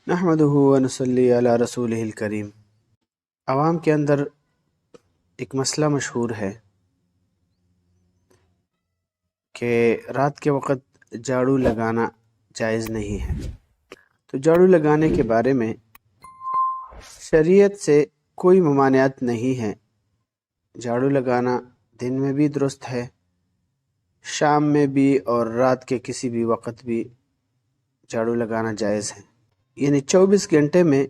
نحمدہ ونصلی علی رسولہ الکریم۔ عوام کے اندر ایک مسئلہ مشہور ہے کہ رات کے وقت جھاڑو لگانا جائز نہیں ہے۔ تو جھاڑو لگانے کے بارے میں شریعت سے کوئی ممانعت نہیں ہے۔ جھاڑو لگانا دن میں بھی درست ہے، شام میں بھی، اور رات کے کسی بھی وقت بھی جھاڑو لگانا جائز ہے۔ یعنی 24 گھنٹے میں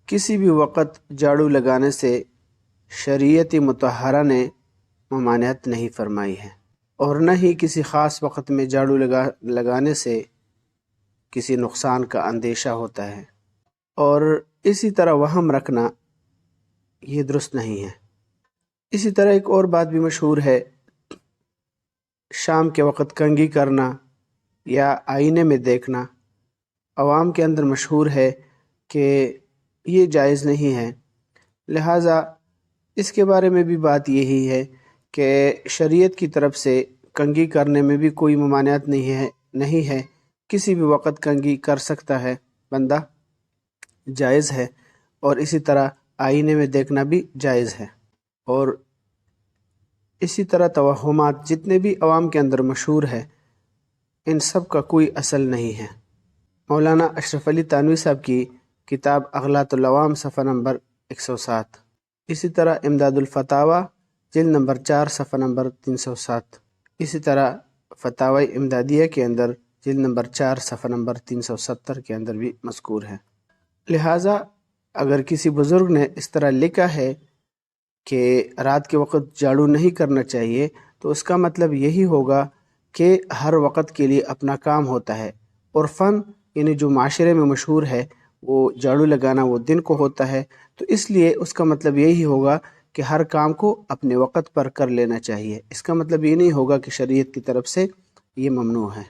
کسی بھی وقت جھاڑو لگانے سے شریعت مطہرہ نے ممانعت نہیں فرمائی ہے، اور نہ ہی کسی خاص وقت میں جھاڑو لگانے سے کسی نقصان کا اندیشہ ہوتا ہے، اور اسی طرح وہم رکھنا یہ درست نہیں ہے۔ اسی طرح ایک اور بات بھی مشہور ہے، شام کے وقت کنگھی کرنا یا آئینے میں دیکھنا عوام کے اندر مشہور ہے کہ یہ جائز نہیں ہے۔ لہٰذا اس کے بارے میں بھی بات یہی ہے کہ شریعت کی طرف سے کنگھی کرنے میں بھی کوئی ممانعت نہیں ہے، کسی بھی وقت کنگھی کر سکتا ہے بندہ، جائز ہے۔ اور اسی طرح آئینے میں دیکھنا بھی جائز ہے، اور اسی طرح توہمات جتنے بھی عوام کے اندر مشہور ہے ان سب کا کوئی اصل نہیں ہے۔ مولانا اشرف علی تھانوی صاحب کی کتاب اغلاط العوام صفحہ نمبر 107، اسی طرح امداد الفتاوی جلد نمبر 4 صفحہ نمبر 307، اسی طرح فتاوی امدادیہ کے اندر جلد نمبر 4 صفحہ نمبر 370 کے اندر بھی مذکور ہے۔ لہٰذا اگر کسی بزرگ نے اس طرح لکھا ہے کہ رات کے وقت جھاڑو نہیں کرنا چاہیے، تو اس کا مطلب یہی ہوگا کہ ہر وقت کے لیے اپنا کام ہوتا ہے، اور فن یعنی جو معاشرے میں مشہور ہے وہ جھاڑو لگانا وہ دن کو ہوتا ہے، تو اس لیے اس کا مطلب یہی ہوگا کہ ہر کام کو اپنے وقت پر کر لینا چاہیے۔ اس کا مطلب یہ نہیں ہوگا کہ شریعت کی طرف سے یہ ممنوع ہے۔